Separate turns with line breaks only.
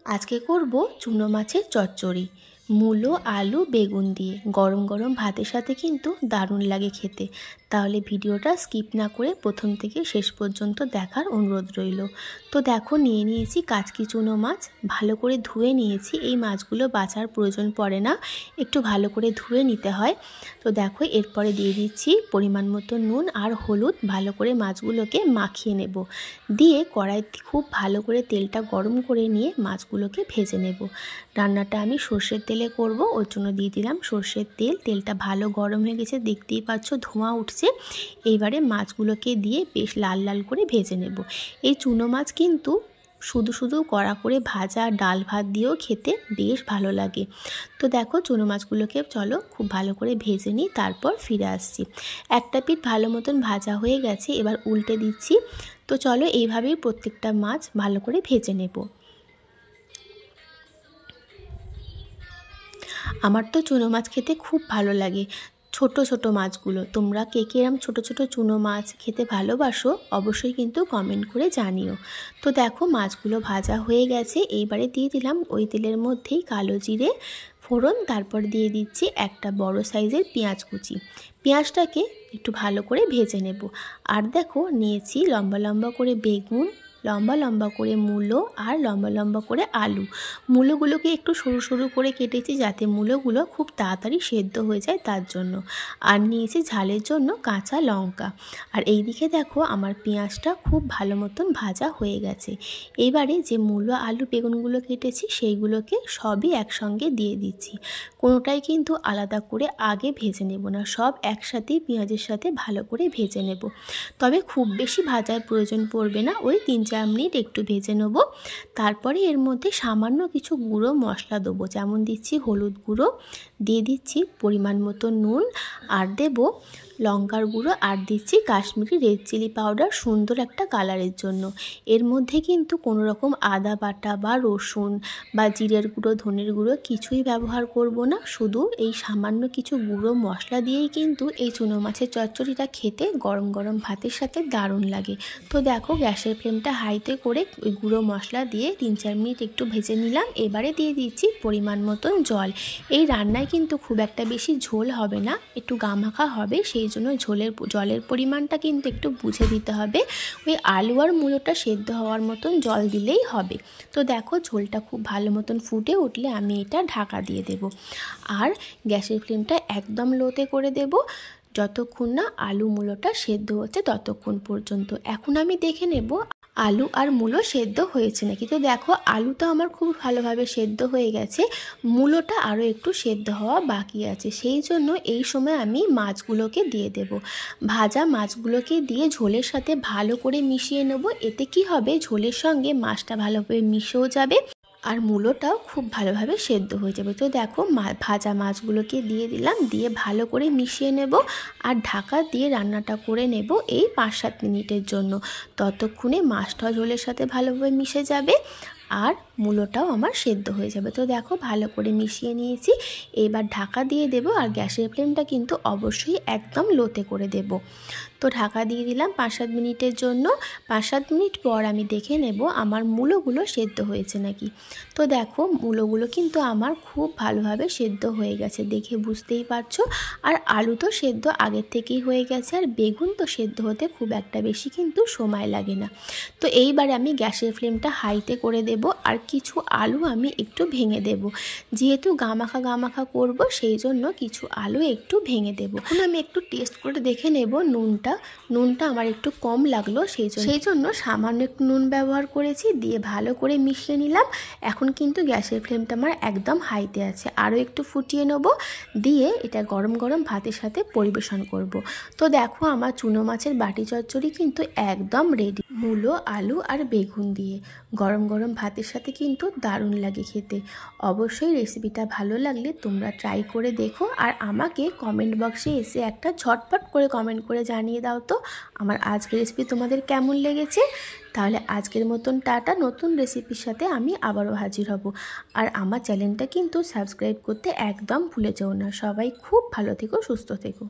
আজকে করব চুনো মাছের চচ্চড়ি। মূলো, আলু, বেগুন দিয়ে গরম গরম ভাতের সাথে কিন্তু দারুণ লাগে খেতে। তাহলে ভিডিওটা স্কিপ না করে প্রথম থেকে শেষ পর্যন্ত দেখার অনুরোধ রইল। তো দেখো, নিয়ে নিয়েছি কাচকি চুনো মাছ, ভালো করে ধুয়ে নিয়েছি। এই মাছগুলো বাছার প্রয়োজন পড়ে না, একটু ভালো করে ধুয়ে নিতে হয়। তো দেখো, এরপরে দিয়ে দিচ্ছি পরিমাণ মতো নুন আর হলুদ। ভালো করে মাছগুলোকে মাখিয়ে নেব। দিয়ে কড়াইতে খুব ভালো করে তেলটা গরম করে নিয়ে মাছগুলোকে ভেজে নেব। রান্নাটা আমি সর্ষের তেলে করব, ওর জন্য দিয়ে দিলাম সর্ষের তেল। তেলটা ভালো গরম হয়ে গেছে, দেখতেই পাচ্ছ ধোঁয়া উঠছে। এইবারে মাছগুলোকে দিয়ে বেশ লাল লাল করে ভেজে নেব। এই চুনো মাছ কিন্তু শুধু শুধু কড়া করে ভাজা ডাল ভাত দিয়েও খেতে বেশ ভালো লাগে। তো দেখো, চুনো মাছগুলোকে চলো খুব ভালো করে ভেজে নিই, তারপর ফিরে আসছি। একটা পিঠ ভালো মতন ভাজা হয়ে গেছে, এবার উল্টে দিচ্ছি। তো চলো এইভাবেই প্রত্যেকটা মাছ ভালো করে ভেজে নেব। আমার তো চুনো মাছ খেতে খুব ভালো লাগে, ছোট ছোট মাছগুলো। তোমরা কে কে এরম ছোট ছোট চুনো মাছ খেতে ভালোবাসো অবশ্যই কিন্তু কমেন্ট করে জানিও। তো দেখো, মাছগুলো ভাজা হয়ে গেছে। এইবারে দিয়ে দিলাম ওই তেলের মধ্যেই কালো জিরে ফোড়ন, তারপর দিয়ে দিচ্ছি একটা বড় সাইজের পেঁয়াজ কুচি। পেঁয়াজটাকে একটু ভালো করে ভেজে নেব। আর দেখো, নিয়েছি লম্বা লম্বা করে বেগুন, লম্বা লম্বা করে মূলো আর লম্বা লম্বা করে আলু। মূলোগুলোকে একটু সরু সরু করে কেটেছি যাতে মূলোগুলো খুব তাড়াতাড়ি সেদ্ধ হয়ে যায় তার জন্য। আর নিয়েছি ঝালের জন্য কাঁচা লঙ্কা। আর এই দিকে দেখো, আমার পেঁয়াজটা খুব ভালো মতন ভাজা হয়ে গেছে। এবারে যে মূলো আলু বেগুনগুলো কেটেছি সেইগুলোকে সবই একসঙ্গে দিয়ে দিচ্ছি। কোনোটাই কিন্তু আলাদা করে আগে ভেজে নেব না, সব একসাথেই পেঁয়াজের সাথে ভালো করে ভেজে নেব। তবে খুব বেশি ভাজার প্রয়োজন পড়বে না, ওই 3-4 মিনিট একটু ভেজে নেব। তারপরে এর মধ্যে সামান্য কিছু গুঁড়ো মশলা দেবো, যেমন দিচ্ছি হলুদ গুঁড়ো, দিয়ে দিচ্ছি পরিমাণ মতো নুন, আর দেব লঙ্কার গুঁড়ো, আর দিচ্ছি কাশ্মীরি রেড চিলি পাউডার সুন্দর একটা কালারের জন্য। এর মধ্যে কিন্তু কোনো রকম আদা বাটা বা রসুন বা জিরের গুঁড়ো ধনের গুঁড়ো কিছুই ব্যবহার করব না। শুধু এই সামান্য কিছু গুঁড়ো মশলা দিয়েই কিন্তু এই চুনো মাছের চচ্চড়িটা খেতে গরম গরম ভাতের সাথে দারুণ লাগে। তো দেখো, গ্যাসের ফ্লেমটা হাইতে করে ওই গুঁড়ো মশলা দিয়ে 3-4 মিনিট একটু ভেজে নিলাম। এবারে দিয়ে দিচ্ছি পরিমাণ মতন জল। এই রান্নায় কিন্তু খুব একটা বেশি ঝোল হবে না, একটু গামাখা হবে, সেই জন্য জলের পরিমাণটা কিন্তু একটু বুঝে দিতে হবে। ওই আলু আর মূলোটা সেদ্ধ হওয়ার মতন জল দিলেই হবে। তো দেখো, ঝোলটা খুব ভালো মতন ফুটে উঠলে আমি এটা ঢাকা দিয়ে দেব। আর গ্যাসের ফ্লেমটা একদম লোতে করে দেব, যতক্ষণ না আলু মূলোটা সেদ্ধ হচ্ছে ততক্ষণ পর্যন্ত। এখন আমি দেখে নেব আলু আর মূলো সেদ্ধ হয়েছে নাকি। তো দেখো, আলুটা আমার খুব ভালোভাবে সেদ্ধ হয়ে গেছে, মূলোটা আরও একটু সেদ্ধ হওয়া বাকি আছে। সেই জন্য এই সময় আমি মাছগুলোকে দিয়ে দেব। ভাজা মাছগুলোকে দিয়ে ঝোলের সাথে ভালো করে মিশিয়ে নেব। এতে কি হবে, ঝোলের সঙ্গে মাছটা ভালোভাবে মিশেও যাবে আর মূলোটাও খুব ভালোভাবে সেদ্ধ হয়ে যাবে। তো দেখো, ভাজা মাছগুলোকে দিয়ে দিলাম, দিয়ে ভালো করে মিশিয়ে নেব। আর ঢাকা দিয়ে রান্নাটা করে নেব এই 5-7 মিনিটের জন্য। ততক্ষণে মাছটাও ঝোলের সাথে ভালোভাবে মিশে যাবে আর মূলোটাও আমার সেদ্ধ হয়ে যাবে। তো দেখো, ভালো করে মিশিয়ে নিয়েছি। এবার ঢাকা দিয়ে দেব, আর গ্যাসের ফ্লেমটা কিন্তু অবশ্যই একদম লোতে করে দেব। তো ঢাকা দিয়ে দিলাম 5-7 মিনিটের জন্য। 5-7 মিনিট পর আমি দেখে নেব আমার মূলোগুলো সেদ্ধ হয়েছে নাকি। তো দেখো, মূলোগুলো কিন্তু আমার খুব ভালোভাবে সেদ্ধ হয়ে গেছে, দেখে বুঝতেই পারছো। আর আলু তো সেদ্ধ আগের থেকেই হয়ে গেছে, আর বেগুন তো সেদ্ধ হতে খুব একটা বেশি কিন্তু সময় লাগে না। তো এইবারে আমি গ্যাসের ফ্লেমটা হাইতে করে দেব, আর কিছু আলু আমি একটু ভেঙে দেব। যেহেতু গামাখা গামাখা করব, সেই জন্য কিছু আলু একটু ভেঙে দেব। এখন আমি একটু টেস্ট করে দেখে নেব নুনটা আমার একটু কম লাগলো, সেই জন্য সামান্য একটু নুন ব্যবহার করেছি, দিয়ে ভালো করে মিশিয়ে নিলাম। এখন কিন্তু গ্যাসের ফ্লেমটা আমার একদম হাইতে আছে, আরও একটু ফুটিয়ে নেব, দিয়ে এটা গরম গরম ভাতের সাথে পরিবেশন করব। তো দেখো, আমার চুনো মাছের বাটি চচ্চড়ি কিন্তু একদম রেডি। মূলো, আলু আর বেগুন দিয়ে গরম গরম ভাতের সাথে কিন্তু দারুণ লাগে খেতে। অবশ্যই রেসিপিটা ভালো লাগলে তোমরা ট্রাই করে দেখো, আর আমাকে কমেন্ট বক্সে এসে একটা ঝটপট করে কমেন্ট করে জানিয়ে দাও তো আমার আজকের রেসিপি তোমাদের কেমন লেগেছে। তাহলে আজকের মতন টাটা, নতুন রেসিপির সাথে আমি আবারও হাজির হব। আর আমার চ্যানেলটা কিন্তু সাবস্ক্রাইব করতে একদম ভুলে যেও না। সবাই খুব ভালো থেকো, সুস্থ থেকো।